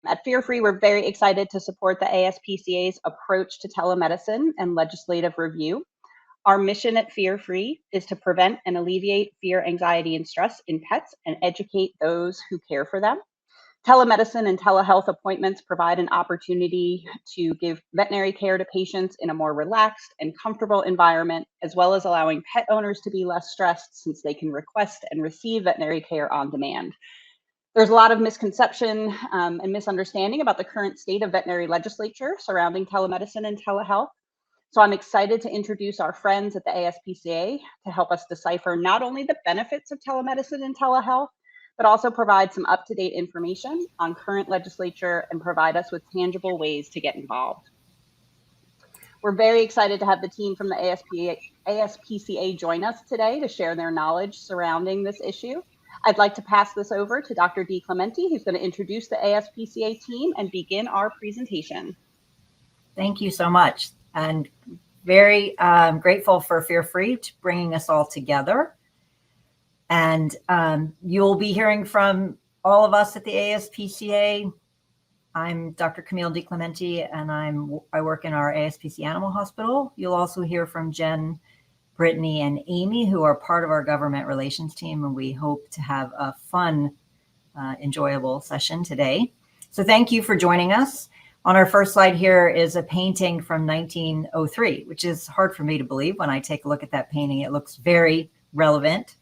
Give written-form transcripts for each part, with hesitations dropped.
At Fear Free, we're very excited to support the ASPCA's approach to telemedicine and legislative review. Our mission at Fear Free is to prevent and alleviate fear, anxiety, and stress in pets and educate those who care for them. Telemedicine and telehealth appointments provide an opportunity to give veterinary care to patients in a more relaxed and comfortable environment, as well as allowing pet owners to be less stressed since they can request and receive veterinary care on demand. There's a lot of misconception and misunderstanding about the current state of veterinary legislature surrounding telemedicine and telehealth. So I'm excited to introduce our friends at the ASPCA to help us decipher not only the benefits of telemedicine and telehealth, but also provide some up-to-date information on current legislature and provide us with tangible ways to get involved. We're very excited to have the team from the ASPCA join us today to share their knowledge surrounding this issue. I'd like to pass this over to Dr. DiClemente, who's going to introduce the ASPCA team and begin our presentation. Thank you so much, and very grateful for Fear Free to bringing us all together. And you'll be hearing from all of us at the ASPCA. I'm Dr. Camille DiClemente, and I work in our ASPCA Animal Hospital. You'll also hear from Jen, Brittany, and Amy, who are part of our government relations team, and we hope to have a fun, enjoyable session today. So thank you for joining us. On our first slide here is a painting from 1903, which is hard for me to believe when I take a look at that painting. It looks very relevant.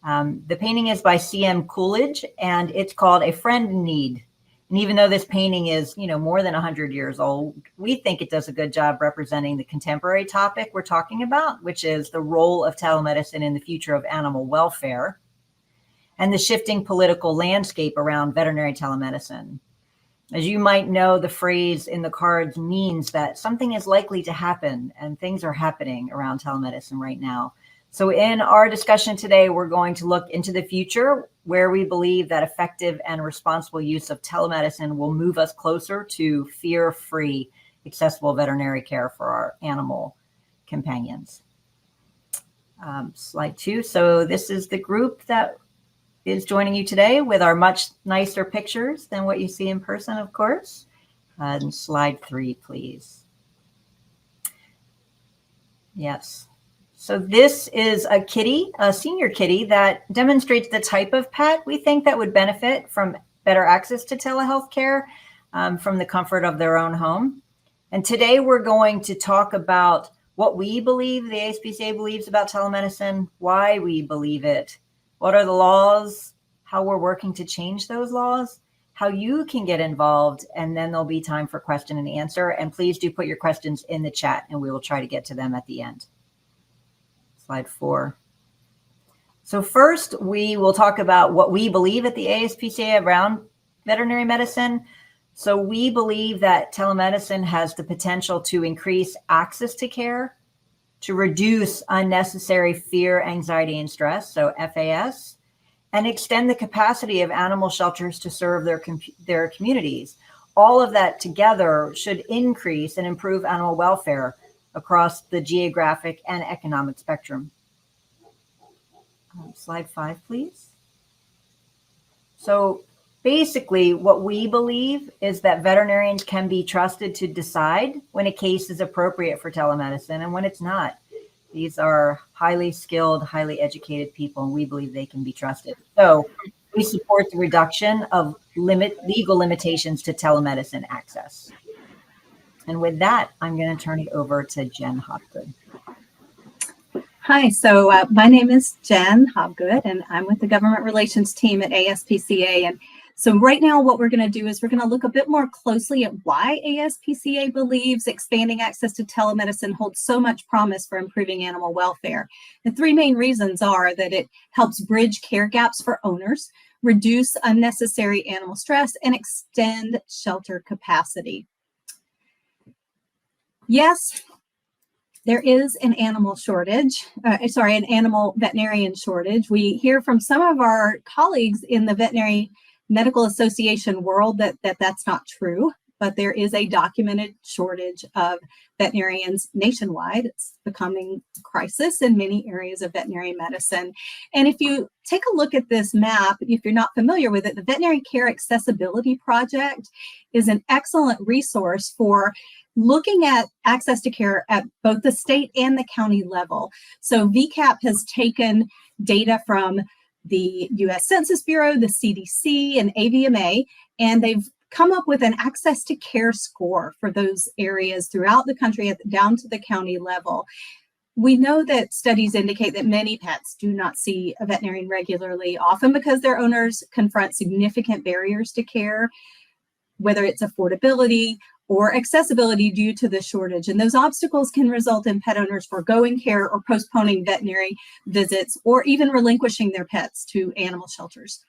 The painting is by C.M. Coolidge, and it's called A Friend in Need. And even though this painting is, more than 100 years old, we think it does a good job representing the contemporary topic we're talking about, which is the role of telemedicine in the future of animal welfare and the shifting political landscape around veterinary telemedicine. As you might know, the phrase in the cards means that something is likely to happen, and things are happening around telemedicine right now. So in our discussion today, we're going to look into the future where we believe that effective and responsible use of telemedicine will move us closer to fear-free, accessible veterinary care for our animal companions. Slide 2. So this is the group that is joining you today with our much nicer pictures than what you see in person, of course. And slide 3, please. Yes. So this is a kitty, a senior kitty, that demonstrates the type of pet we think that would benefit from better access to telehealth care from the comfort of their own home. And today we're going to talk about what we believe, the ASPCA believes about telemedicine, why we believe it, what are the laws, how we're working to change those laws, how you can get involved, and then there'll be time for question and answer. And please do put your questions in the chat and we will try to get to them at the end. Slide 4. So first, we will talk about what we believe at the ASPCA around veterinary medicine. So we believe that telemedicine has the potential to increase access to care, to reduce unnecessary fear, anxiety, and stress, so FAS, and extend the capacity of animal shelters to serve their communities. All of that together should increase and improve animal welfare across the geographic and economic spectrum. Slide 5, please. So basically, what we believe is that veterinarians can be trusted to decide when a case is appropriate for telemedicine and when it's not. These are highly skilled, highly educated people, and we believe they can be trusted. So we support the reduction of legal limitations to telemedicine access. And with that, I'm going to turn it over to Jen Hopgood. Hi, so my name is Jen Hopgood, and I'm with the government relations team at ASPCA. And so right now what we're going to do is we're going to look a bit more closely at why ASPCA believes expanding access to telemedicine holds so much promise for improving animal welfare. The 3 main reasons are that it helps bridge care gaps for owners, reduce unnecessary animal stress, and extend shelter capacity. Yes, there is an animal shortage, an animal veterinarian shortage. We hear from some of our colleagues in the Veterinary Medical Association world that that's not true, but there is a documented shortage of veterinarians nationwide. It's becoming a crisis in many areas of veterinary medicine. And if you take a look at this map, if you're not familiar with it, the Veterinary Care Accessibility Project is an excellent resource for looking at access to care at both the state and the county level. So VCAP has taken data from the US Census Bureau, the CDC, and AVMA, and they've come up with an access to care score for those areas throughout the country down to the county level. We know that studies indicate that many pets do not see a veterinarian regularly, often because their owners confront significant barriers to care, whether it's affordability or accessibility due to the shortage. And those obstacles can result in pet owners foregoing care or postponing veterinary visits or even relinquishing their pets to animal shelters.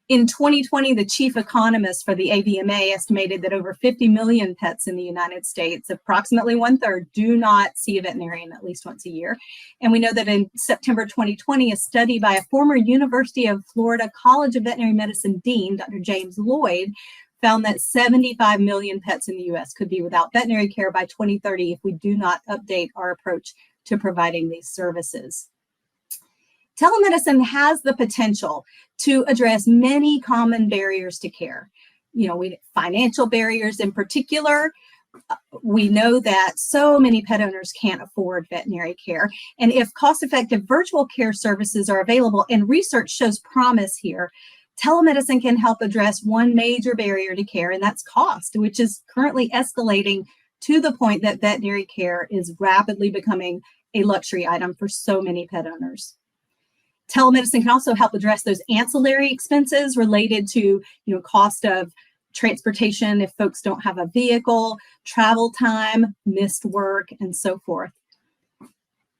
In 2020, the chief economist for the AVMA estimated that over 50 million pets in the United States, approximately 1/3, do not see a veterinarian at least once a year. And we know that in September 2020, a study by a former University of Florida College of Veterinary Medicine dean, Dr. James Lloyd, found that 75 million pets in the US could be without veterinary care by 2030 if we do not update our approach to providing these services. Telemedicine has the potential to address many common barriers to care. Financial barriers in particular. We know that so many pet owners can't afford veterinary care. And if cost-effective virtual care services are available, and research shows promise here, telemedicine can help address one major barrier to care, and that's cost, which is currently escalating to the point that veterinary care is rapidly becoming a luxury item for so many pet owners. Telemedicine can also help address those ancillary expenses related to, cost of transportation if folks don't have a vehicle, travel time, missed work, and so forth.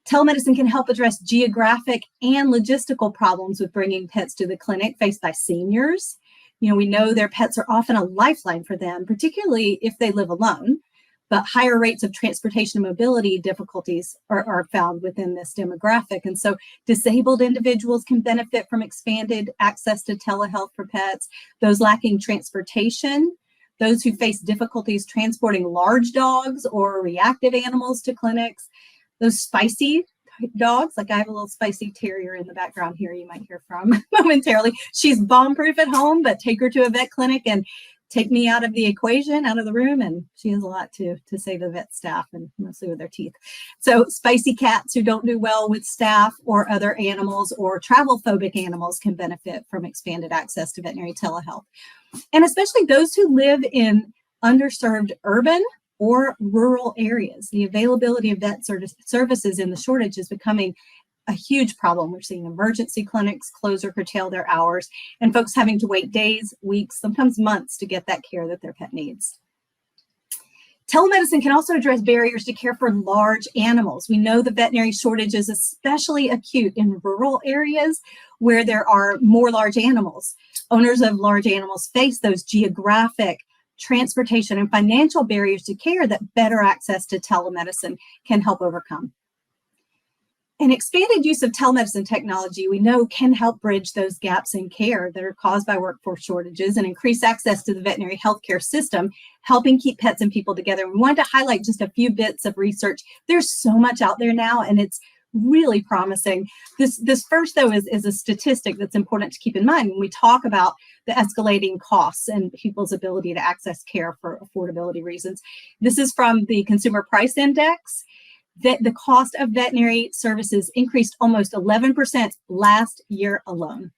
Telemedicine can help address geographic and logistical problems with bringing pets to the clinic faced by seniors. We know their pets are often a lifeline for them, particularly if they live alone, but higher rates of transportation and mobility difficulties are found within this demographic. And so disabled individuals can benefit from expanded access to telehealth for pets. Those lacking transportation, those who face difficulties transporting large dogs or reactive animals to clinics, those spicy dogs, like I have a little spicy terrier in the background here you might hear from momentarily. She's bomb-proof at home, but take her to a vet clinic and take me out of the equation, out of the room, and she has a lot to say to the vet staff, and mostly with their teeth. So spicy cats who don't do well with staff or other animals, or travel phobic animals, can benefit from expanded access to veterinary telehealth. And especially those who live in underserved urban or rural areas. The availability of vet services in the shortage is becoming a huge problem. We're seeing emergency clinics close or curtail their hours, and folks having to wait days, weeks, sometimes months to get that care that their pet needs. Telemedicine can also address barriers to care for large animals. We know the veterinary shortage is especially acute in rural areas where there are more large animals. Owners of large animals face those geographic, transportation, and financial barriers to care that better access to telemedicine can help overcome. An expanded use of telemedicine technology, we know, can help bridge those gaps in care that are caused by workforce shortages and increase access to the veterinary healthcare system, helping keep pets and people together. We wanted to highlight just a few bits of research. There's so much out there now, and it's really promising. This first, though, is a statistic that's important to keep in mind when we talk about the escalating costs and people's ability to access care for affordability reasons. This is from the Consumer Price Index. That the cost of veterinary services increased almost 11% last year alone.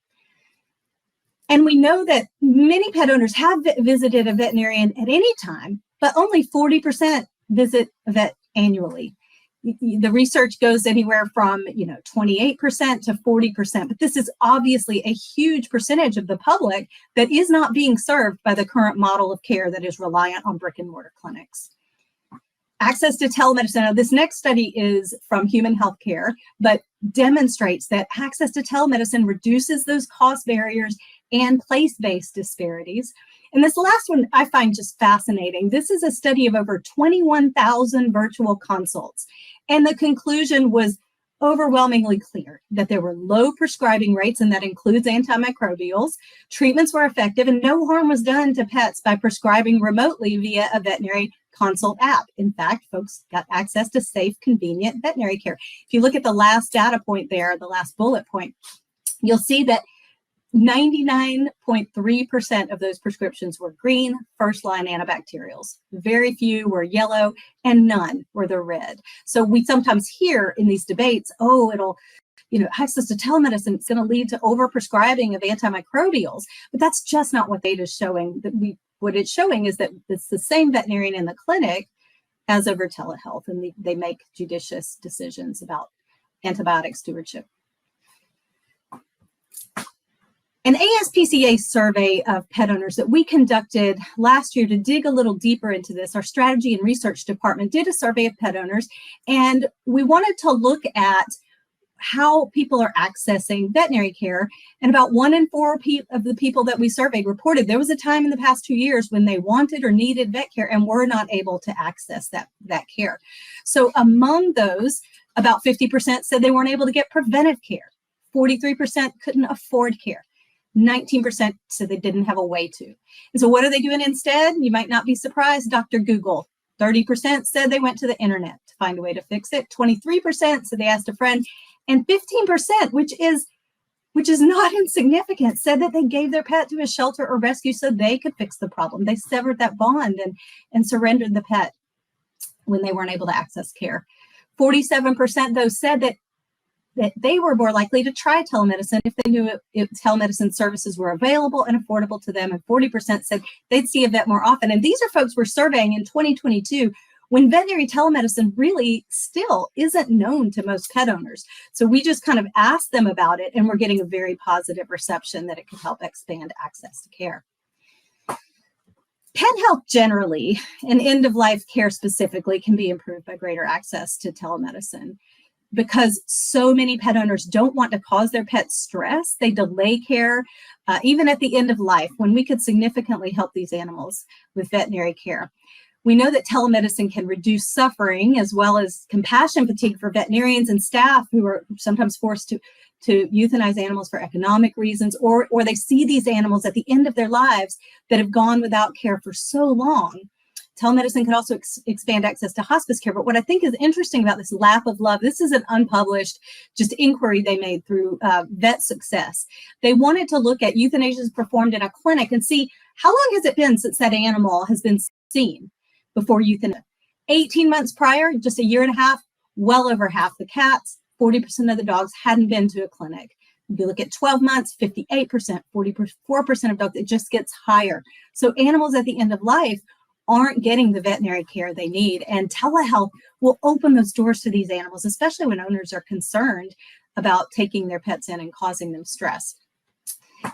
And we know that many pet owners have visited a veterinarian at any time, but only 40% visit a vet annually. The research goes anywhere from 28% to 40%, but this is obviously a huge percentage of the public that is not being served by the current model of care that is reliant on brick and mortar clinics. Access to telemedicine. Now, this next study is from Human Healthcare, but demonstrates that access to telemedicine reduces those cost barriers and place-based disparities. And this last one I find just fascinating. This is a study of over 21,000 virtual consults. And the conclusion was overwhelmingly clear that there were low prescribing rates, and that includes antimicrobials. Treatments were effective, and no harm was done to pets by prescribing remotely via a veterinary consult app. In fact, folks got access to safe, convenient veterinary care. If you look at the last data point there, the last bullet point, you'll see that 99.3% of those prescriptions were green, first-line antibacterials. Very few were yellow, and none were the red. So we sometimes hear in these debates, oh, it'll, access to telemedicine, it's going to lead to overprescribing of antimicrobials. But that's just not what data is showing. What it's showing is that it's the same veterinarian in the clinic as over telehealth, and they make judicious decisions about antibiotic stewardship. An ASPCA survey of pet owners that we conducted last year to dig a little deeper into this, our strategy and research department did a survey of pet owners, and we wanted to look at how people are accessing veterinary care. And about 1 in 4 of the people that we surveyed reported there was a time in the past 2 years when they wanted or needed vet care and were not able to access that care. So among those, about 50% said they weren't able to get preventive care. 43% couldn't afford care. 19% said they didn't have a way to. And so what are they doing instead? You might not be surprised. Dr. Google. 30% said they went to the internet to find a way to fix it. 23% said they asked a friend. And 15%, which is not insignificant, said that they gave their pet to a shelter or rescue so they could fix the problem. They severed that bond and surrendered the pet when they weren't able to access care. 47%, though, said that they were more likely to try telemedicine if they knew if telemedicine services were available and affordable to them. And 40% said they'd see a vet more often. And these are folks we're surveying in 2022 when veterinary telemedicine really still isn't known to most pet owners. So we just kind of asked them about it, and we're getting a very positive reception that it could help expand access to care. Pet health generally, and end-of-life care specifically, can be improved by greater access to telemedicine. Because so many pet owners don't want to cause their pets stress, they delay care, even at the end of life, when we could significantly help these animals with veterinary care. We know that telemedicine can reduce suffering as well as compassion fatigue for veterinarians and staff who are sometimes forced to euthanize animals for economic reasons, or they see these animals at the end of their lives that have gone without care for so long. Telemedicine can also expand access to hospice care. But what I think is interesting about this lap of love, this is an unpublished just inquiry they made through Vet Success. They wanted to look at euthanasias performed in a clinic and see how long has it been since that animal has been seen before euthanasia. 18 months prior, just a year and a half, well over half the cats, 40% of the dogs hadn't been to a clinic. If you look at 12 months, 58%, 44% of dogs, it just gets higher. So animals at the end of life aren't getting the veterinary care they need. And telehealth will open those doors to these animals, especially when owners are concerned about taking their pets in and causing them stress.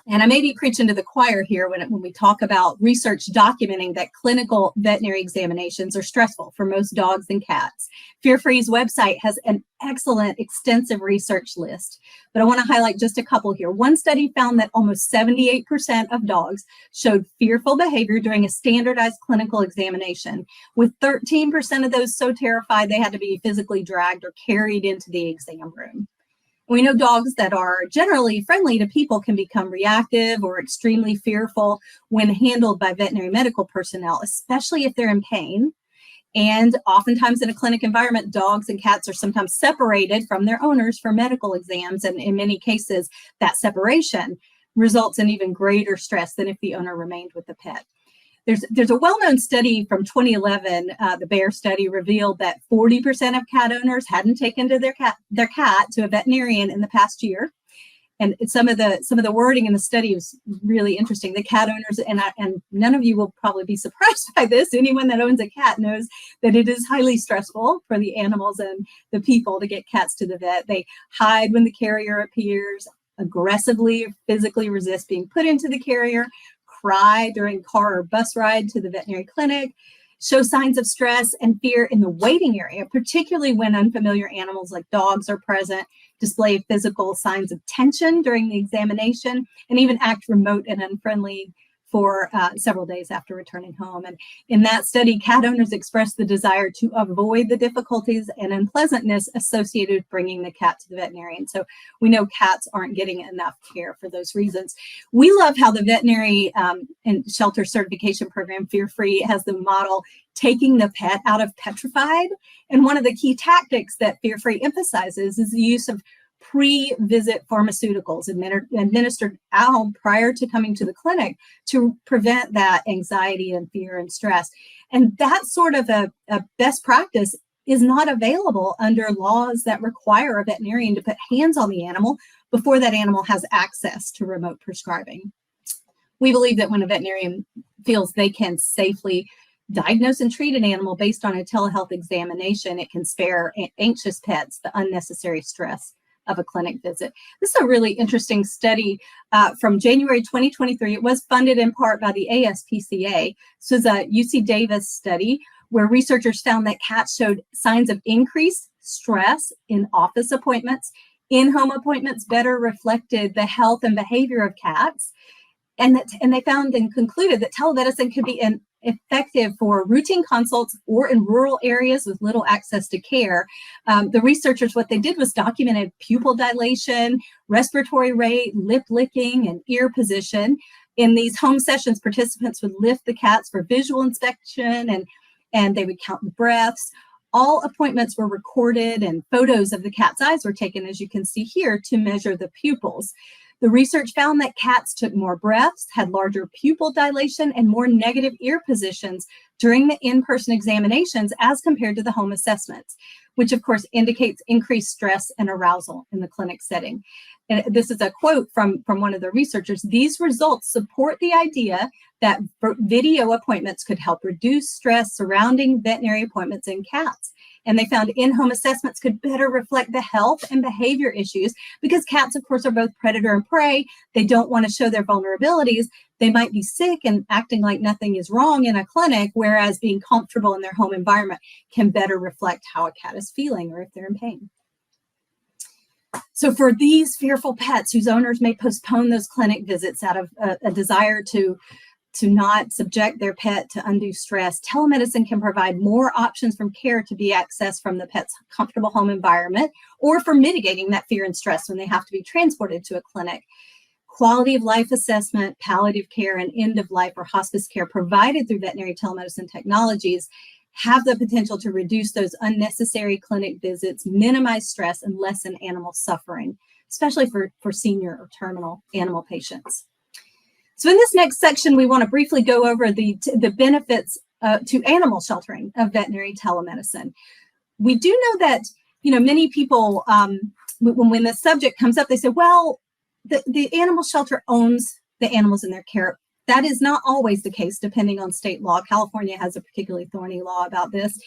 And I may be preaching to the choir here when we talk about research documenting that clinical veterinary examinations are stressful for most dogs and cats. Fear-Free's website has an excellent, extensive research list, but I want to highlight just a couple here. One study found that almost 78% of dogs showed fearful behavior during a standardized clinical examination, with 13% of those so terrified they had to be physically dragged or carried into the exam room. We know dogs that are generally friendly to people can become reactive or extremely fearful when handled by veterinary medical personnel, especially if they're in pain. And oftentimes in a clinic environment, dogs and cats are sometimes separated from their owners for medical exams. And in many cases, that separation results in even greater stress than if the owner remained with the pet. There's a well-known study from 2011, the Bear study revealed that 40% of cat owners hadn't taken their cat to a veterinarian in the past year. And some of the wording in the study was really interesting. The cat owners, and none of you will probably be surprised by this, anyone that owns a cat knows that it is highly stressful for the animals and the people to get cats to the vet. They hide when the carrier appears, aggressively or physically resist being put into the carrier, cry during car or bus ride to the veterinary clinic, show signs of stress and fear in the waiting area, particularly when unfamiliar animals like dogs are present, display physical signs of tension during the examination, and even act remote and unfriendly for several days after returning home. And in that study, cat owners expressed the desire to avoid the difficulties and unpleasantness associated with bringing the cat to the veterinarian. So we know cats aren't getting enough care for those reasons. We love how the veterinary and shelter certification program, Fear Free, has the model taking the pet out of petrified. And one of the key tactics that Fear Free emphasizes is the use of pre-visit pharmaceuticals administered out prior to coming to the clinic to prevent that anxiety and fear and stress. And that sort of a best practice is not available under laws that require a veterinarian to put hands on the animal before that animal has access to remote prescribing. We believe that when a veterinarian feels they can safely diagnose and treat an animal based on a telehealth examination, it can spare anxious pets the unnecessary stress of a clinic visit. This is a really interesting study from January 2023. It was funded in part by the ASPCA. This was a UC Davis study where researchers found that cats showed signs of increased stress in office appointments. In-home appointments better reflected the health and behavior of cats. And they found and concluded that telemedicine could be effective for routine consults or in rural areas with little access to care. The researchers, what they did was documented pupil dilation, respiratory rate, lip licking, and ear position. In these home sessions, participants would lift the cats for visual inspection and they would count the breaths. All appointments were recorded and photos of the cat's eyes were taken, as you can see here, to measure the pupils. The research found that cats took more breaths, had larger pupil dilation, and more negative ear positions during the in-person examinations as compared to the home assessments, which of course indicates increased stress and arousal in the clinic setting. And this is a quote from one of the researchers. These results support the idea that video appointments could help reduce stress surrounding veterinary appointments in cats. And they found in-home assessments could better reflect the health and behavior issues because cats, of course, are both predator and prey. They don't want to show their vulnerabilities. They might be sick and acting like nothing is wrong in a clinic, whereas being comfortable in their home environment can better reflect how a cat is feeling or if they're in pain. So for these fearful pets whose owners may postpone those clinic visits out of a desire to not subject their pet to undue stress, telemedicine can provide more options from care to be accessed from the pet's comfortable home environment or for mitigating that fear and stress when they have to be transported to a clinic. Quality of life assessment, palliative care, and end of life or hospice care provided through veterinary telemedicine technologies have the potential to reduce those unnecessary clinic visits, minimize stress, and lessen animal suffering, especially for senior or terminal animal patients. So in this next section, we want to briefly go over the benefits to animal sheltering of veterinary telemedicine. We do know that, many people, when the subject comes up, they say, well, the animal shelter owns the animals in their care. That is not always the case, depending on state law. California has a particularly thorny law about this,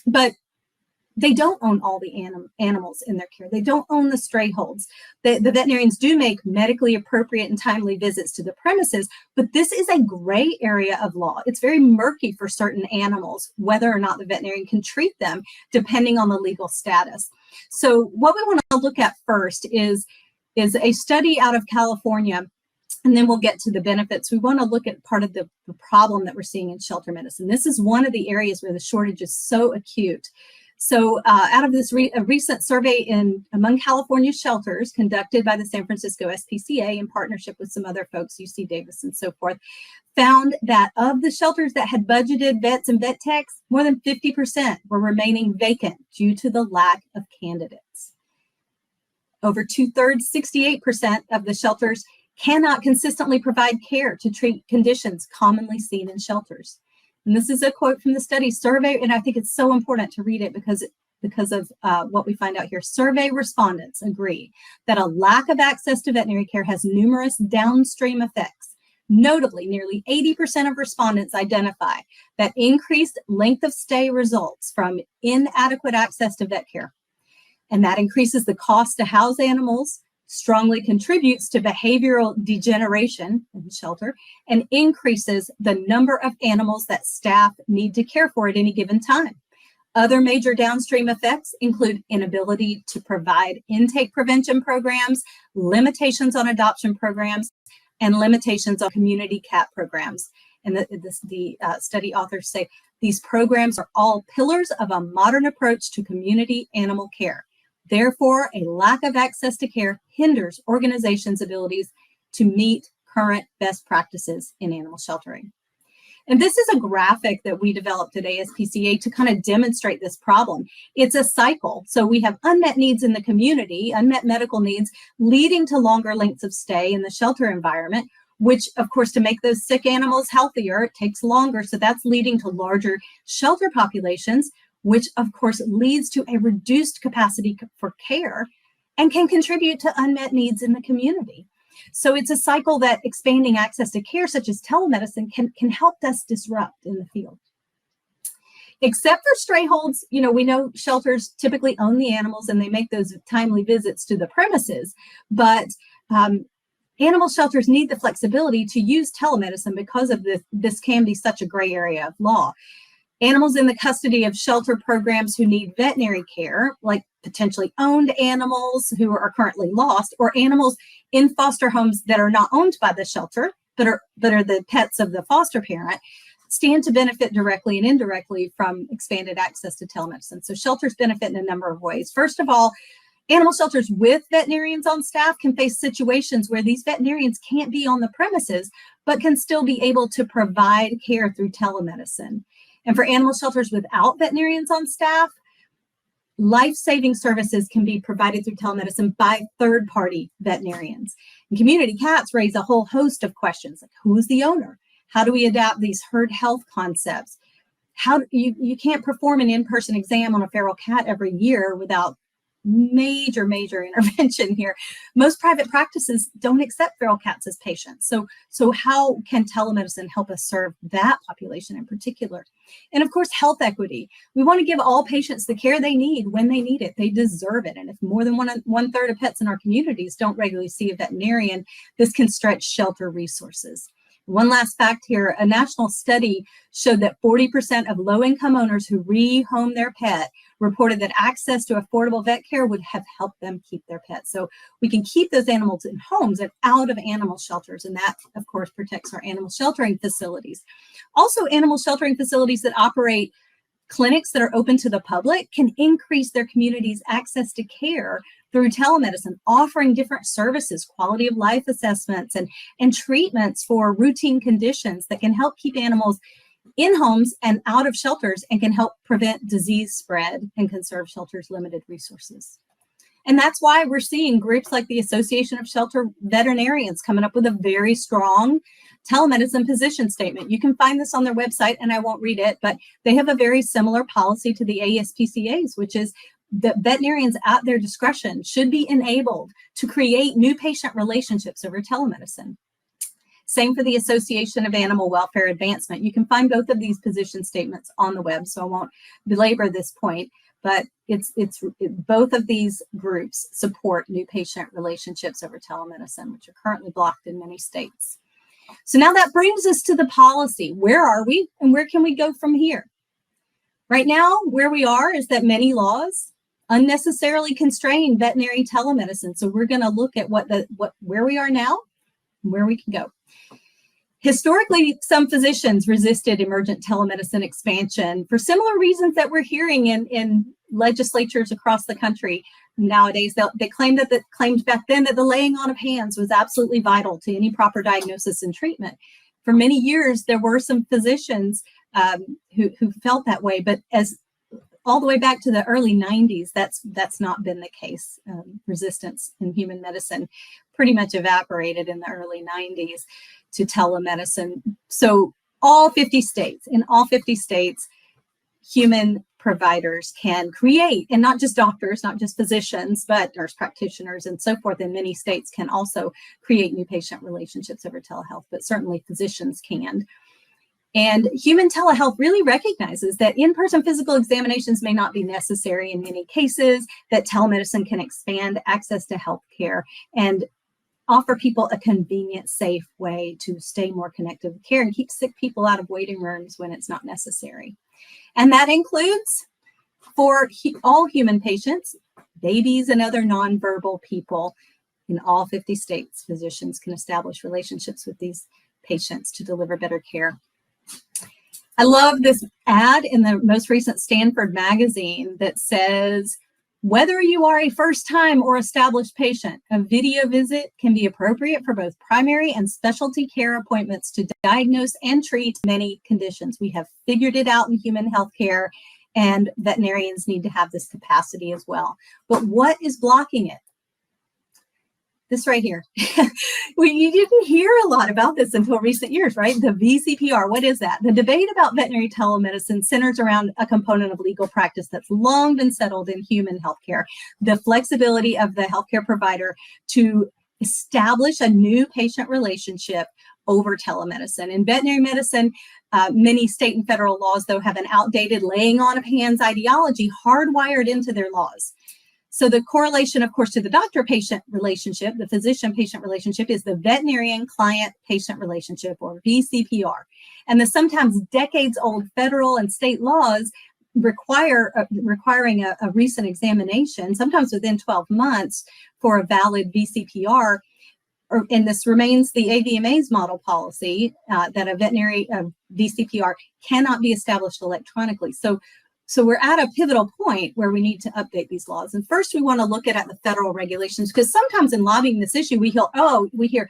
but they don't own all the animals in their care. They don't own the stray holds. The veterinarians do make medically appropriate and timely visits to the premises, but this is a gray area of law. It's very murky for certain animals, whether or not the veterinarian can treat them, depending on the legal status. So what we want to look at first is a study out of California, and then we'll get to the benefits. We want to look at part of the problem that we're seeing in shelter medicine. This is one of the areas where the shortage is so acute. So out of this a recent survey among California shelters conducted by the San Francisco ASPCA in partnership with some other folks, UC Davis and so forth, found that of the shelters that had budgeted vets and vet techs, more than 50% were remaining vacant due to the lack of candidates. Over 2/3, 68% of the shelters cannot consistently provide care to treat conditions commonly seen in shelters. And this is a quote from the study survey, and I think it's so important to read it because of what we find out here. Survey respondents agree that a lack of access to veterinary care has numerous downstream effects. Notably, nearly 80% of respondents identify that increased length of stay results from inadequate access to vet care. And that increases the cost to house animals, strongly contributes to behavioral degeneration in the shelter, and increases the number of animals that staff need to care for at any given time. Other major downstream effects include inability to provide intake prevention programs, limitations on adoption programs, and limitations on community cat programs. And the study authors say these programs are all pillars of a modern approach to community animal care. Therefore, a lack of access to care hinders organizations' abilities to meet current best practices in animal sheltering. And this is a graphic that we developed at ASPCA to kind of demonstrate this problem. It's a cycle. So we have unmet needs in the community, unmet medical needs, leading to longer lengths of stay in the shelter environment, which, of course, to make those sick animals healthier, it takes longer. So that's leading to larger shelter populations, which, of course, leads to a reduced capacity for care and can contribute to unmet needs in the community. So it's a cycle that expanding access to care, such as telemedicine, can help us disrupt in the field. Except for stray holds, we know shelters typically own the animals and they make those timely visits to the premises, but animal shelters need the flexibility to use telemedicine because of this can be such a gray area of law. Animals in the custody of shelter programs who need veterinary care, like potentially owned animals who are currently lost, or animals in foster homes that are not owned by the shelter, but are the pets of the foster parent, stand to benefit directly and indirectly from expanded access to telemedicine. So shelters benefit in a number of ways. First of all, animal shelters with veterinarians on staff can face situations where these veterinarians can't be on the premises, but can still be able to provide care through telemedicine. And for animal shelters without veterinarians on staff, life-saving services can be provided through telemedicine by third-party veterinarians. And community cats raise a whole host of questions, like who's the owner? How do we adapt these herd health concepts? How you can't perform an in-person exam on a feral cat every year without major intervention here. Most private practices don't accept feral cats as patients. So how can telemedicine help us serve that population in particular? And of course, health equity. We want to give all patients the care they need when they need it. They deserve it. And if more than one third of pets in our communities don't regularly see a veterinarian, this can stretch shelter resources. One last fact here, a national study showed that 40% of low-income owners who rehome their pet reported that access to affordable vet care would have helped them keep their pets. So we can keep those animals in homes and out of animal shelters, and that, of course, protects our animal sheltering facilities. Also, animal sheltering facilities that operate clinics that are open to the public can increase their community's access to care through telemedicine, offering different services, quality of life assessments, and treatments for routine conditions that can help keep animals in homes and out of shelters and can help prevent disease spread and conserve shelters' limited resources. And that's why we're seeing groups like the Association of Shelter Veterinarians coming up with a very strong telemedicine position statement. You can find this on their website, and I won't read it, but they have a very similar policy to the ASPCA's, which is that veterinarians at their discretion should be enabled to create new patient relationships over telemedicine. Same for the Association of Animal Welfare Advancement. You can find both of these position statements on the web, so I won't belabor this point, but both of these groups support new patient relationships over telemedicine, which are currently blocked in many states. So now that brings us to the policy. Where are we and where can we go from here? Right now, where we are is that many laws unnecessarily constrain veterinary telemedicine. So we're going to look at where we are now and where we can go. Historically, some physicians resisted emergent telemedicine expansion for similar reasons that we're hearing in legislatures across the country nowadays. They claimed back then that the laying on of hands was absolutely vital to any proper diagnosis and treatment. For many years, there were some physicians who felt that way, but as all the way back to the early 90s, that's not been the case. Resistance in human medicine pretty much evaporated in the early 90s to telemedicine. So in all 50 states, human providers can create, and not just doctors, not just physicians, but nurse practitioners and so forth in many states can also create new patient relationships over telehealth, but certainly physicians can. And human telehealth really recognizes that in-person physical examinations may not be necessary in many cases, that telemedicine can expand access to healthcare and offer people a convenient, safe way to stay more connected with care and keep sick people out of waiting rooms when it's not necessary. And that includes for all human patients, babies and other nonverbal people, In all 50 states, physicians can establish relationships with these patients to deliver better care. I love this ad in the most recent Stanford magazine that says, whether you are a first-time or established patient, a video visit can be appropriate for both primary and specialty care appointments to diagnose and treat many conditions. We have figured it out in human healthcare, and veterinarians need to have this capacity as well. But what is blocking it? This right here. Well, you didn't hear a lot about this until recent years, right? The VCPR, what is that? The debate about veterinary telemedicine centers around a component of legal practice that's long been settled in human healthcare. The flexibility of the healthcare provider to establish a new patient relationship over telemedicine. In veterinary medicine, many state and federal laws, though, have an outdated laying on of hands ideology hardwired into their laws. So the correlation, of course, to the doctor-patient relationship, the physician-patient relationship, is the veterinarian client-patient relationship, or VCPR. And the sometimes decades-old federal and state laws requiring a recent examination, sometimes within 12 months, for a valid VCPR. And this remains the AVMA's model policy, that a veterinary VCPR cannot be established electronically. So we're at a pivotal point where we need to update these laws. And first, we want to look at the federal regulations, because sometimes in lobbying this issue, we hear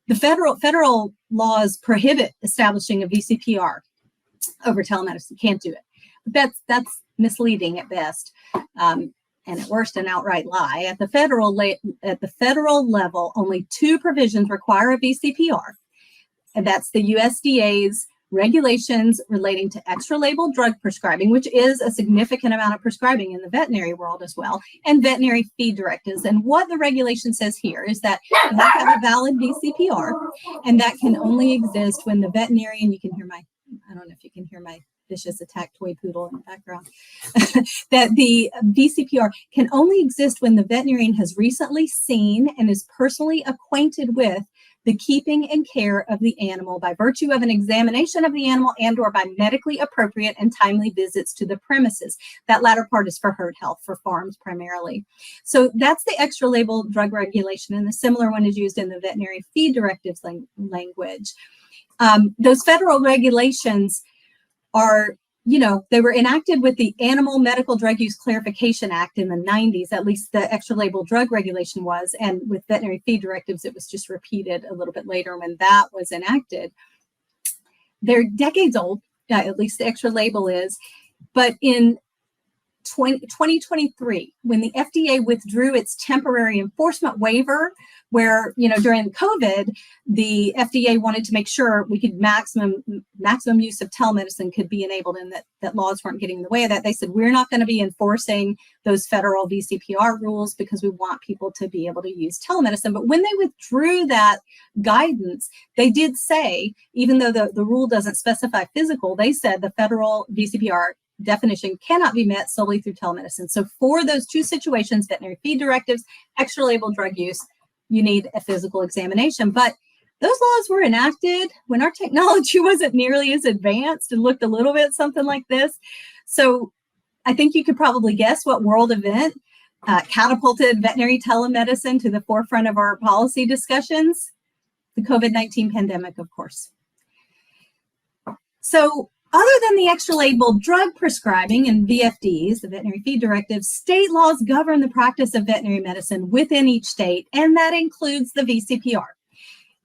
the federal laws prohibit establishing a VCPR over telemedicine. Can't do it. But that's misleading at best, and at worst, an outright lie. At the federal level, only 2 provisions require a VCPR, and that's the USDA's regulations relating to extra label drug prescribing, which is a significant amount of prescribing in the veterinary world as well, and veterinary feed directives. And what the regulation says here is that you have to have a valid VCPR, and that can only exist when the veterinarian, I don't know if you can hear my vicious attack toy poodle in the background, that the VCPR can only exist when the veterinarian has recently seen and is personally acquainted with the keeping and care of the animal by virtue of an examination of the animal and or by medically appropriate and timely visits to the premises. That latter part is for herd health, for farms primarily. So that's the extra label drug regulation, and the similar one is used in the veterinary feed directives language. Those federal regulations are, they were enacted with the Animal Medical Drug Use Clarification Act in the 90s, at least the extra label drug regulation was, and with veterinary feed directives, it was just repeated a little bit later when that was enacted. They're decades old, at least the extra label is, but in 2023, when the FDA withdrew its temporary enforcement waiver, where, during COVID, the FDA wanted to make sure we could maximum use of telemedicine could be enabled, and that laws weren't getting in the way of that. They said, we're not going to be enforcing those federal VCPR rules because we want people to be able to use telemedicine. But when they withdrew that guidance, they did say, even though the rule doesn't specify physical, they said the federal VCPR definition cannot be met solely through telemedicine. So for those 2 situations, veterinary feed directives, extra label drug use, you need a physical examination. But those laws were enacted when our technology wasn't nearly as advanced and looked a little bit something like this. So I think you could probably guess what world event catapulted veterinary telemedicine to the forefront of our policy discussions. The COVID-19 pandemic, of course. So other than the extra label drug prescribing and VFDs, the veterinary feed directives, state laws govern the practice of veterinary medicine within each state, and that includes the VCPR.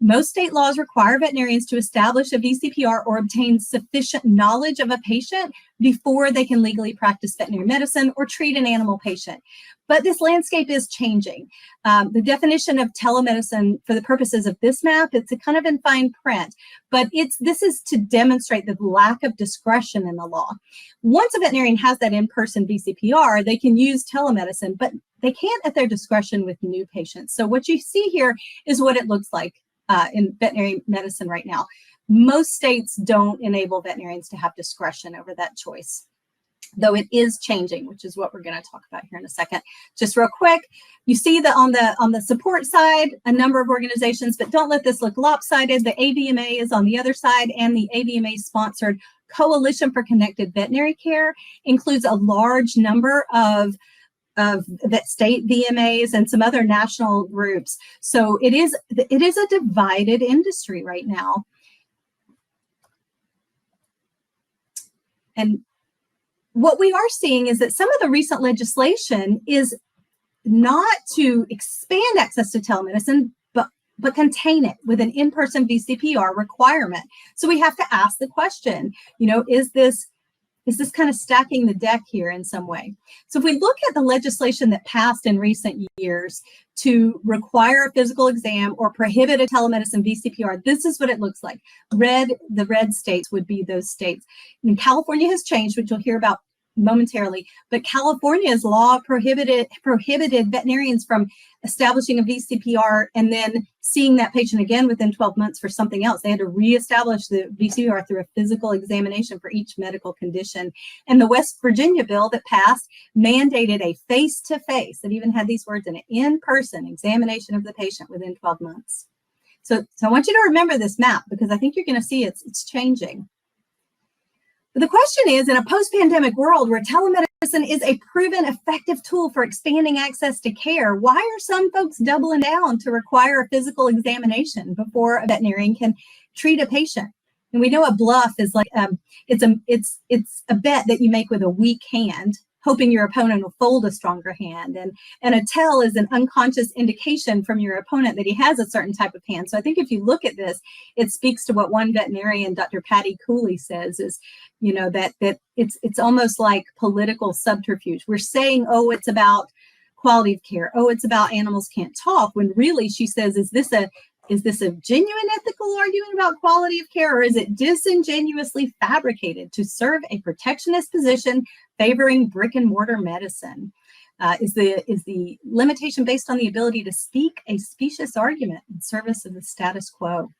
Most state laws require veterinarians to establish a VCPR or obtain sufficient knowledge of a patient before they can legally practice veterinary medicine or treat an animal patient. But this landscape is changing. The definition of telemedicine for the purposes of this map, it's a kind of in fine print, but this is to demonstrate the lack of discretion in the law. Once a veterinarian has that in-person VCPR, they can use telemedicine, but they can't at their discretion with new patients. So what you see here is what it looks like in veterinary medicine right now. Most states don't enable veterinarians to have discretion over that choice, though it is changing, which is what we're going to talk about here in a second. Just real quick, you see that on the support side, a number of organizations, but don't let this look lopsided. The AVMA is on the other side, and the AVMA-sponsored Coalition for Connected Veterinary Care includes a large number of that state VMAs and some other national groups. So it is a divided industry right now. And what we are seeing is that some of the recent legislation is not to expand access to telemedicine, but contain it with an in-person VCPR requirement. So we have to ask the question, is this kind of stacking the deck here in some way? So if we look at the legislation that passed in recent years to require a physical exam or prohibit a telemedicine VCPR, this is what it looks like. The red states would be those states. And California has changed, which you'll hear about momentarily, but California's law prohibited veterinarians from establishing a VCPR and then seeing that patient again within 12 months for something else. They had to reestablish the VCPR through a physical examination for each medical condition. And the West Virginia bill that passed mandated a face-to-face, that even had these words in it, in-person examination of the patient within 12 months. So I want you to remember this map, because I think you're going to see it's changing. But the question is, in a post-pandemic world where telemedicine is a proven effective tool for expanding access to care, why are some folks doubling down to require a physical examination before a veterinarian can treat a patient? And we know a bluff is like it's a bet that you make with a weak hand, hoping your opponent will fold a stronger hand. And a tell is an unconscious indication from your opponent that he has a certain type of hand. So I think if you look at this, it speaks to what one veterinarian, Dr. Patty Cooley, says is, that it's almost like political subterfuge. We're saying, oh, it's about quality of care. Oh, it's about animals can't talk, when really she says, is this a genuine ethical argument about quality of care, or is it disingenuously fabricated to serve a protectionist position favoring brick and mortar medicine? Is the limitation based on the ability to speak a specious argument in service of the status quo?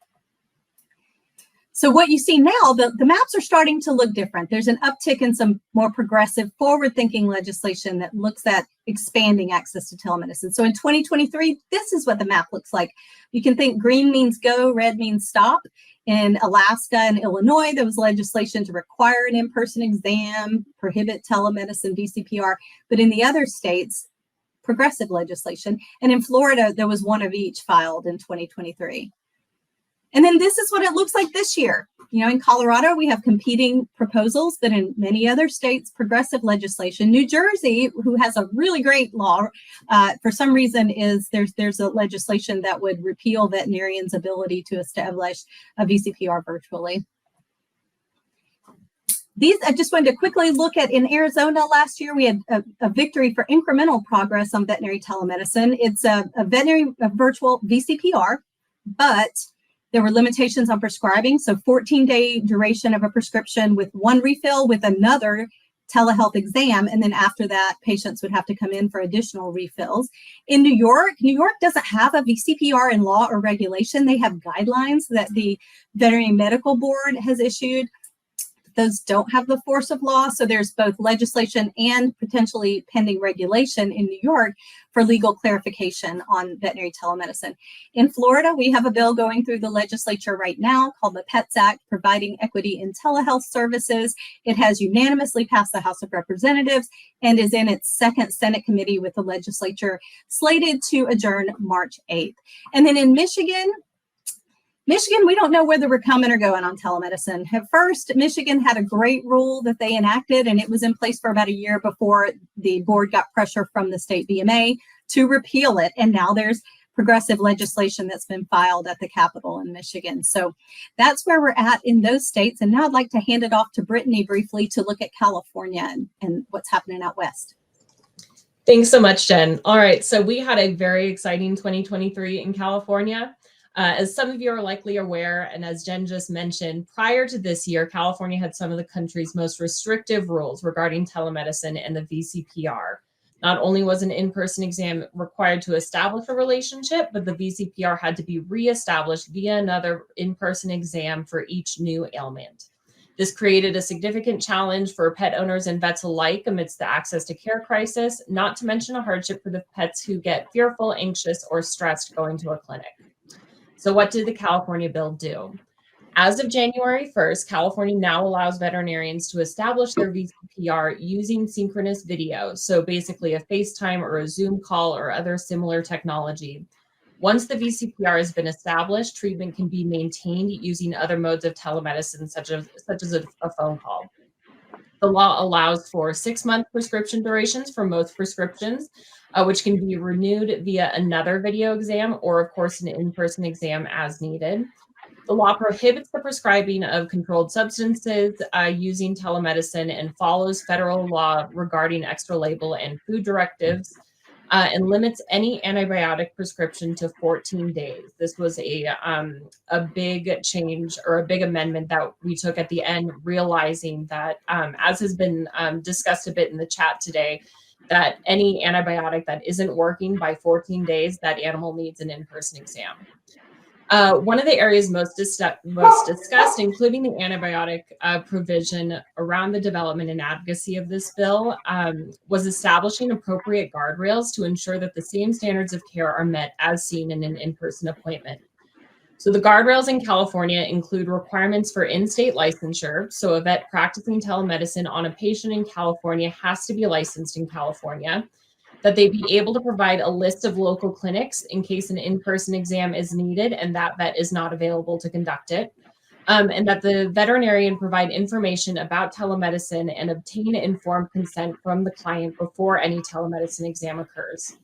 So what you see now, the maps are starting to look different. There's an uptick in some more progressive, forward-thinking legislation that looks at expanding access to telemedicine. So in 2023, this is what the map looks like. You can think green means go, red means stop. In Alaska and Illinois, there was legislation to require an in-person exam, prohibit telemedicine, VCPR. But in the other states, progressive legislation. And in Florida, there was one of each filed in 2023. And then this is what it looks like this year. In Colorado, we have competing proposals, but in many other states, progressive legislation. New Jersey, who has a really great law, for some reason there's a legislation that would repeal veterinarians' ability to establish a VCPR virtually. I just wanted to quickly look at, in Arizona last year, we had a victory for incremental progress on veterinary telemedicine. It's a virtual VCPR, but there were limitations on prescribing. So 14-day duration of a prescription with one refill with another telehealth exam. And then after that, patients would have to come in for additional refills. In New York doesn't have a VCPR in law or regulation. They have guidelines that the Veterinary Medical Board has issued. Those don't have the force of law. So there's both legislation and potentially pending regulation in New York for legal clarification on veterinary telemedicine. In Florida, we have a bill going through the legislature right now called the PETS Act, Providing Equity in Telehealth Services. It has unanimously passed the House of Representatives and is in its second Senate committee with the legislature slated to adjourn March 8th. And then in Michigan, we don't know whether we're coming or going on telemedicine. At first, Michigan had a great rule that they enacted, and it was in place for about a year before the board got pressure from the state VMA to repeal it. And now there's progressive legislation that's been filed at the Capitol in Michigan. So that's where we're at in those states. And now I'd like to hand it off to Brittany briefly to look at California and what's happening out west. Thanks so much, Jen. All right, so we had a very exciting 2023 in California. As some of you are likely aware, and as Jen just mentioned, prior to this year, California had some of the country's most restrictive rules regarding telemedicine and the VCPR. Not only was an in-person exam required to establish a relationship, but the VCPR had to be reestablished via another in-person exam for each new ailment. This created a significant challenge for pet owners and vets alike amidst the access to care crisis, not to mention a hardship for the pets who get fearful, anxious, or stressed going to a clinic. So what did the California bill do? As of January 1st, California now allows veterinarians to establish their VCPR using synchronous video. So basically a FaceTime or a Zoom call or other similar technology. Once the VCPR has been established, treatment can be maintained using other modes of telemedicine, such as a phone call. The law allows for 6-month prescription durations for most prescriptions, which can be renewed via another video exam or, of course, an in-person exam as needed. The law prohibits the prescribing of controlled substances using telemedicine and follows federal law regarding extra label and food directives, and limits any antibiotic prescription to 14 days. This was a big change or a big amendment that we took at the end, realizing that, as has been discussed a bit in the chat today, that any antibiotic that isn't working by 14 days, that animal needs an in-person exam. One of the areas most discussed, including the antibiotic provision around the development and advocacy of this bill, was establishing appropriate guardrails to ensure that the same standards of care are met as seen in an in-person appointment. So the guardrails in California include requirements for in-state licensure. So a vet practicing telemedicine on a patient in California has to be licensed in California, that they be able to provide a list of local clinics in case an in-person exam is needed and that vet is not available to conduct it, and that the veterinarian provide information about telemedicine and obtain informed consent from the client before any telemedicine exam occurs.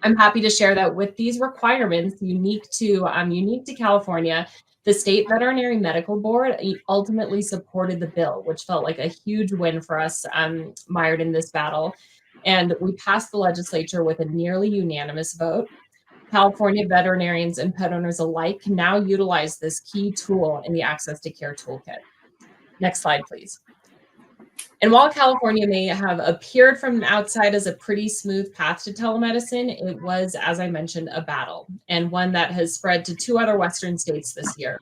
I'm happy to share that with these requirements unique to California, the State Veterinary Medical Board ultimately supported the bill, which felt like a huge win for us mired in this battle. And we passed the legislature with a nearly unanimous vote. California veterinarians and pet owners alike can now utilize this key tool in the Access to Care Toolkit. Next slide, please. And while California may have appeared from the outside as a pretty smooth path to telemedicine, it was, as I mentioned, a battle, and one that has spread to 2 other Western states this year.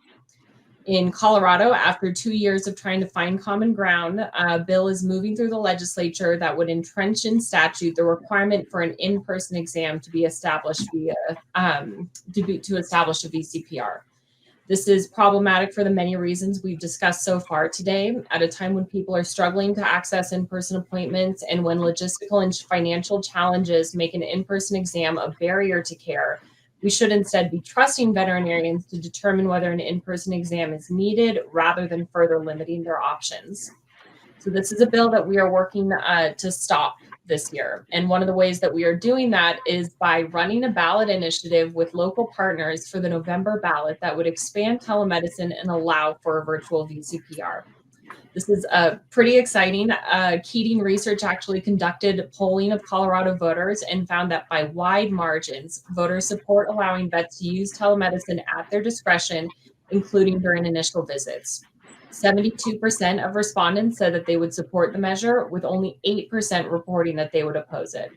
In Colorado, after 2 years of trying to find common ground, a bill is moving through the legislature that would entrench in statute the requirement for an in-person exam to be established to establish a VCPR. This is problematic for the many reasons we've discussed so far today, at a time when people are struggling to access in-person appointments and when logistical and financial challenges make an in-person exam a barrier to care. We should instead be trusting veterinarians to determine whether an in-person exam is needed rather than further limiting their options. So this is a bill that we are working to stop this year. And one of the ways that we are doing that is by running a ballot initiative with local partners for the November ballot that would expand telemedicine and allow for a virtual VCPR. This is pretty exciting. Keating Research actually conducted polling of Colorado voters and found that by wide margins, voters support allowing vets to use telemedicine at their discretion, including during initial visits. 72% of respondents said that they would support the measure, with only 8% reporting that they would oppose it.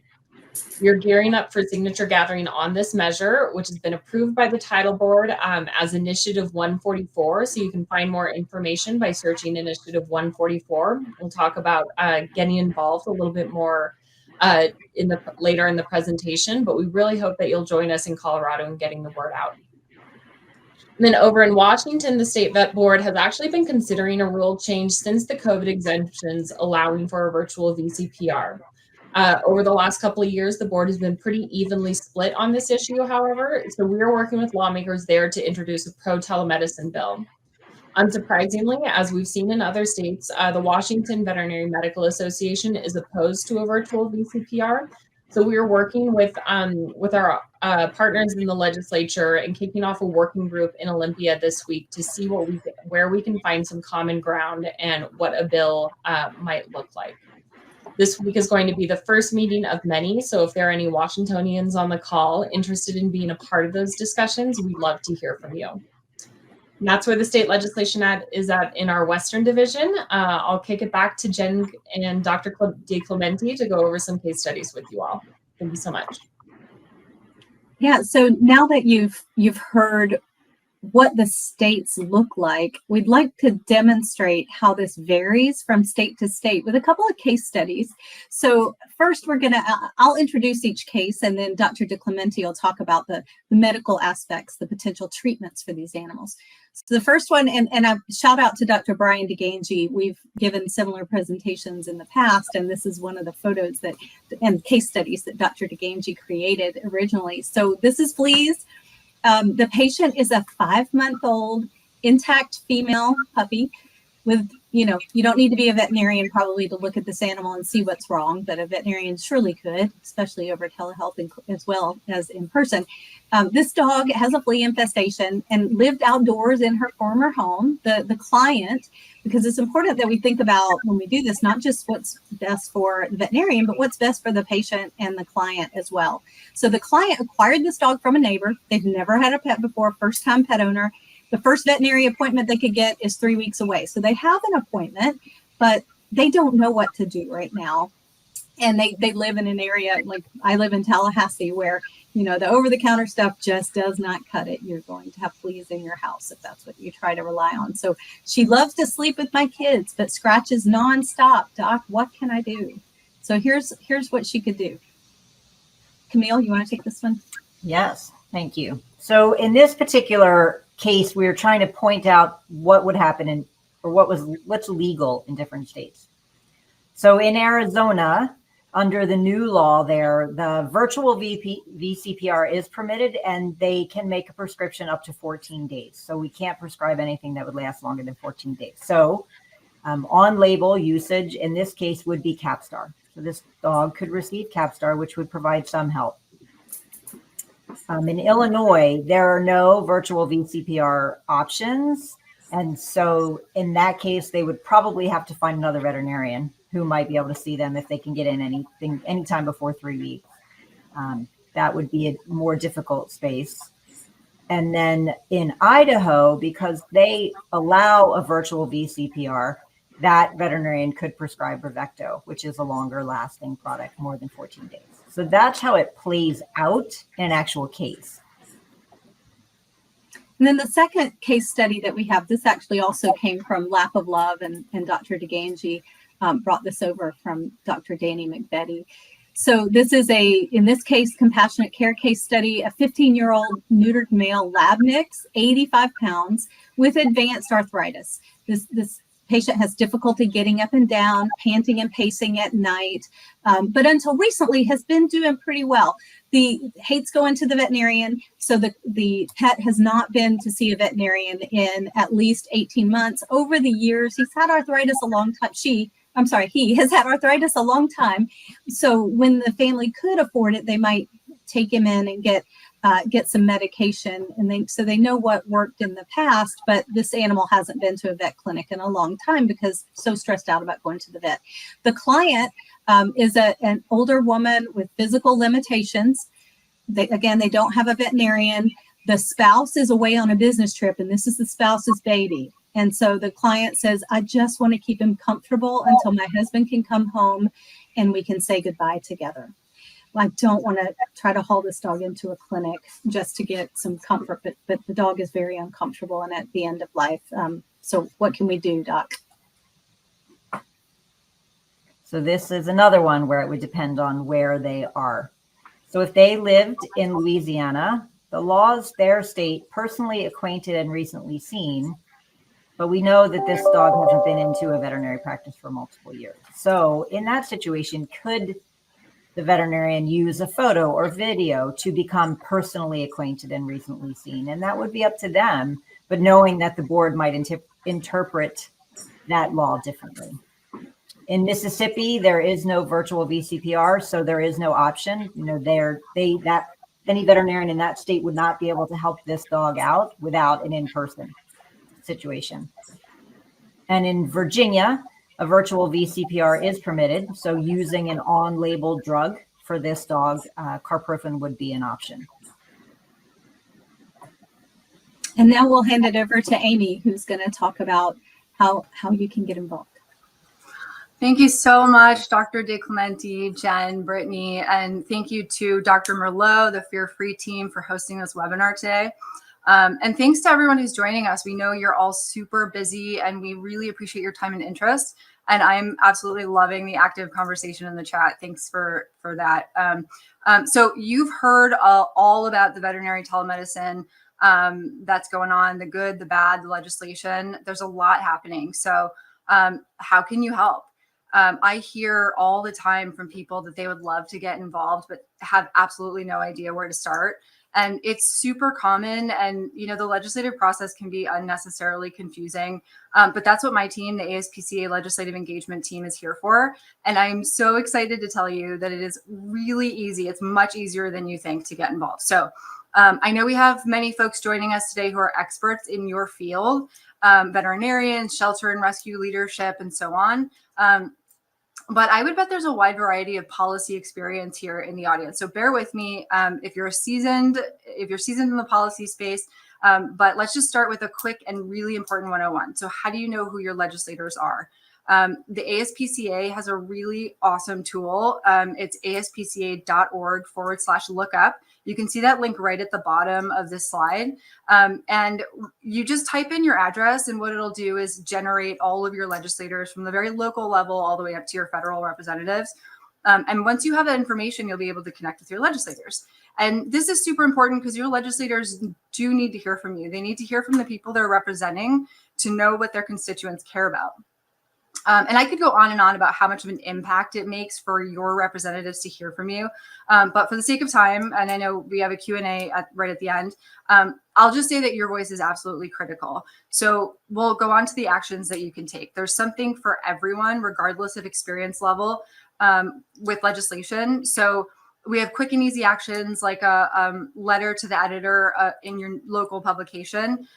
We are gearing up for signature gathering on this measure, which has been approved by the title board as Initiative 144. So you can find more information by searching Initiative 144. We'll talk about getting involved a little bit more later in the presentation, but we really hope that you'll join us in Colorado in getting the word out. And then over in Washington, the State Vet Board has actually been considering a rule change since the COVID exemptions allowing for a virtual VCPR. Over the last couple of years, the board has been pretty evenly split on this issue, however, so we are working with lawmakers there to introduce a pro-telemedicine bill. Unsurprisingly, as we've seen in other states, the Washington Veterinary Medical Association is opposed to a virtual VCPR. So we are working with our partners in the legislature and kicking off a working group in Olympia this week to see where we can find some common ground and what a bill might look like. This week is going to be the first meeting of many, so if there are any Washingtonians on the call interested in being a part of those discussions, we'd love to hear from you. And that's where the state legislation is at in our Western Division. I'll kick it back to Jen and Dr. De Clementi to go over some case studies with you all. Thank you so much. Yeah, so now that you've heard what the states look like, we'd like to demonstrate how this varies from state to state with a couple of case studies. So first I'll introduce each case, and then Dr. DeClemente will talk about the medical aspects, the potential treatments for these animals. So the first one, and a shout out to Dr. Brian DeGangi. We've given similar presentations in the past, and this is one of the photos and case studies that Dr. DeGangi created originally. So this is fleas. The patient is a 5-month-old intact female puppy with, you don't need to be a veterinarian probably to look at this animal and see what's wrong, but a veterinarian surely could, especially over telehealth as well as in person. This dog has a flea infestation and lived outdoors in her former home. The client, because it's important that we think about when we do this, not just what's best for the veterinarian, but what's best for the patient and the client as well. So the client acquired this dog from a neighbor. They've never had a pet before, first-time pet owner. The first veterinary appointment they could get is 3 weeks away. So they have an appointment, but they don't know what to do right now. And they live in an area, like I live in Tallahassee, where, the over-the-counter stuff just does not cut it. You're going to have fleas in your house if that's what you try to rely on. So she loves to sleep with my kids, but scratches nonstop. Doc, what can I do? So here's what she could do. Camille, you want to take this one? Yes, thank you. So in this particular case, we were trying to point out what would happen what's legal in different states. So in Arizona, under the new law there, the virtual VCPR is permitted, and they can make a prescription up to 14 days. So we can't prescribe anything that would last longer than 14 days. So on-label usage in this case would be Capstar. So this dog could receive Capstar, which would provide some help. In Illinois, there are no virtual VCPR options. And so in that case, they would probably have to find another veterinarian who might be able to see them if they can get in anytime before 3 weeks. That would be a more difficult space. And then in Idaho, because they allow a virtual VCPR, that veterinarian could prescribe Bravecto, which is a longer lasting product, more than 14 days. So that's how it plays out in an actual case. And then the second case study that we have, this actually also came from Lap of Love, and Dr. DeGangi brought this over from Dr. Danny McBetty. So this is in this case, compassionate care case study, a 15-year-old neutered male lab mix, 85 pounds, with advanced arthritis. This patient has difficulty getting up and down, panting and pacing at night, but until recently has been doing pretty well. Hates going to the veterinarian, so the pet has not been to see a veterinarian in at least 18 months. Over the years, he's had arthritis a long time. He has had arthritis a long time. So when the family could afford it, they might take him in and get some medication, and so they know what worked in the past, but this animal hasn't been to a vet clinic in a long time because so stressed out about going to the vet. The client is an older woman with physical limitations. They don't have a veterinarian. The spouse is away on a business trip, and this is the spouse's baby. And so the client says, I just want to keep him comfortable until my husband can come home and we can say goodbye together. I don't want to try to haul this dog into a clinic just to get some comfort, but the dog is very uncomfortable and at the end of life. So what can we do, Doc? So this is another one where it would depend on where they are. So if they lived in Louisiana, the laws there state personally acquainted and recently seen, but we know that this dog hasn't been into a veterinary practice for multiple years. So in that situation, could the veterinarian use a photo or video to become personally acquainted and recently seen? And that would be up to them, but knowing that the board might interpret that law differently. In Mississippi, there is no virtual VCPR, so there is no option. Any veterinarian in that state would not be able to help this dog out without an in-person situation. And in Virginia, a virtual VCPR is permitted. So using an on-label drug for this dog, carprofen would be an option. And now we'll hand it over to Amy, who's going to talk about how you can get involved. Thank you so much, Dr. DeClemente, Jen, Brittany, and thank you to Dr. Merlot, the Fear Free team, for hosting this webinar today. And thanks to everyone who's joining us. We know you're all super busy and we really appreciate your time and interest. And I'm absolutely loving the active conversation in the chat. Thanks for that. So you've heard all about the veterinary telemedicine that's going on, the good, the bad, the legislation. There's a lot happening. So how can you help? I hear all the time from people that they would love to get involved, but have absolutely no idea where to start. And it's super common. And, you know, the legislative process can be unnecessarily confusing. But that's what my team, the ASPCA Legislative Engagement Team, is here for. And I'm so excited to tell you that it is really easy. It's much easier than you think to get involved. So I know we have many folks joining us today who are experts in your field, veterinarians, shelter and rescue leadership, and so on. But I would bet there's a wide variety of policy experience here in the audience. So bear with me if you're seasoned in the policy space. But let's just start with a quick and really important 101. So how do you know who your legislators are? The ASPCA has a really awesome tool. It's aspca.org/lookup. You can see that link right at the bottom of this slide. And you just type in your address, and what it'll do is generate all of your legislators from the very local level all the way up to your federal representatives. And once you have that information, you'll be able to connect with your legislators. And this is super important because your legislators do need to hear from you. They need to hear from the people they're representing to know what their constituents care about. And I could go on and on about how much of an impact it makes for your representatives to hear from you. But for the sake of time, and I know we have a Q&A right at the end, I'll just say that your voice is absolutely critical. So we'll go on to the actions that you can take. There's something for everyone, regardless of experience level with legislation. So we have quick and easy actions like a letter to the editor in your local publication.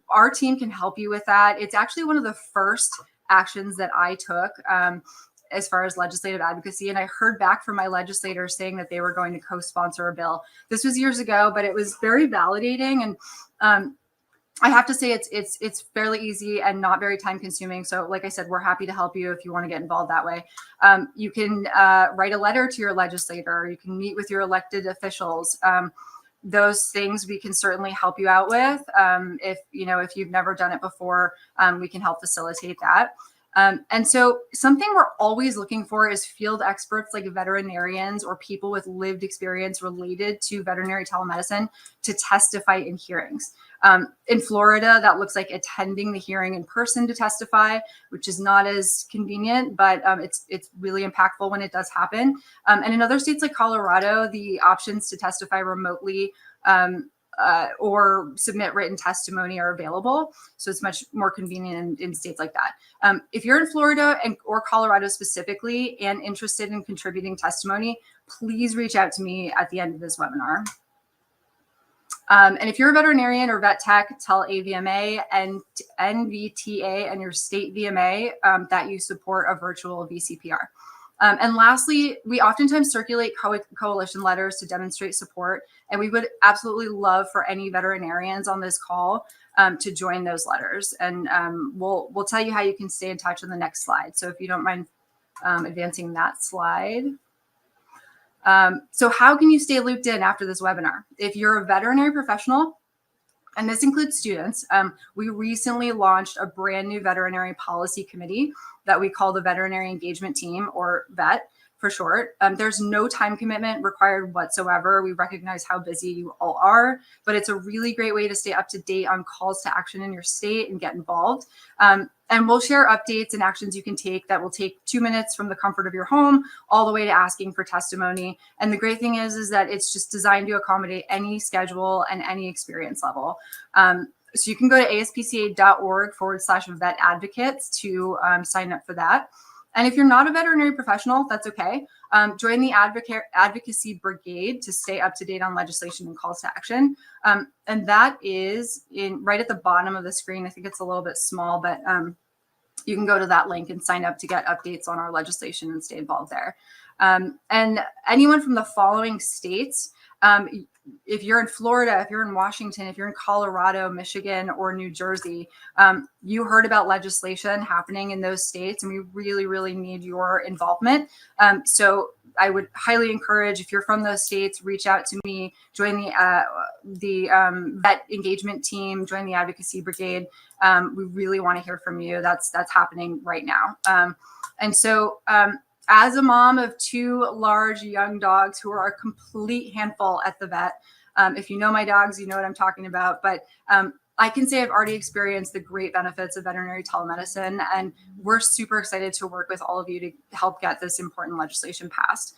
Our team can help you with that. It's actually one of the first actions that I took as far as legislative advocacy. And I heard back from my legislators saying that they were going to co-sponsor a bill. This was years ago, but it was very validating. And I have to say it's fairly easy and not very time consuming. So like I said, we're happy to help you if you want to get involved that way. You can write a letter to your legislator. You can meet with your elected officials. Those things we can certainly help you out with. If you've never done it before, we can help facilitate that. And so something we're always looking for is field experts like veterinarians or people with lived experience related to veterinary telemedicine to testify in hearings. In Florida, that looks like attending the hearing in person to testify, which is not as convenient, but it's really impactful when it does happen. And in other states like Colorado, the options to testify remotely or submit written testimony are available. So it's much more convenient in states like that. If you're in Florida or Colorado specifically and interested in contributing testimony, please reach out to me at the end of this webinar. And if you're a veterinarian or vet tech, tell AVMA and NVTA and your state VMA that you support a virtual VCPR. And lastly, we oftentimes circulate coalition letters to demonstrate support, and we would absolutely love for any veterinarians on this call to join those letters. And we'll tell you how you can stay in touch on the next slide. So if you don't mind advancing that slide. So how can you stay looped in after this webinar? If you're a veterinary professional, and this includes students, we recently launched a brand new veterinary policy committee that we call the Veterinary Engagement Team, or VET for short. There's no time commitment required whatsoever. We recognize how busy you all are, but it's a really great way to stay up to date on calls to action in your state and get involved. And we'll share updates and actions you can take that will take 2 minutes from the comfort of your home all the way to asking for testimony. And the great thing is that it's just designed to accommodate any schedule and any experience level. So you can go to aspca.org/vet advocates to sign up for that. And if you're not a veterinary professional, that's okay. Join the advocacy brigade to stay up to date on legislation and calls to action. And that is right at the bottom of the screen. I think it's a little bit small, but you can go to that link and sign up to get updates on our legislation and stay involved there. And anyone from the following states, if you're in Florida, if you're in Washington, if you're in Colorado, Michigan, or New Jersey, you heard about legislation happening in those states, and we really, really need your involvement. So I would highly encourage, if you're from those states, reach out to me, join the vet engagement team, join the advocacy brigade. We really want to hear from you. That's happening right now. And so as a mom of 2 large young dogs who are a complete handful at the vet, if you know my dogs, you know what I'm talking about. But I can say I've already experienced the great benefits of veterinary telemedicine, and we're super excited to work with all of you to help get this important legislation passed.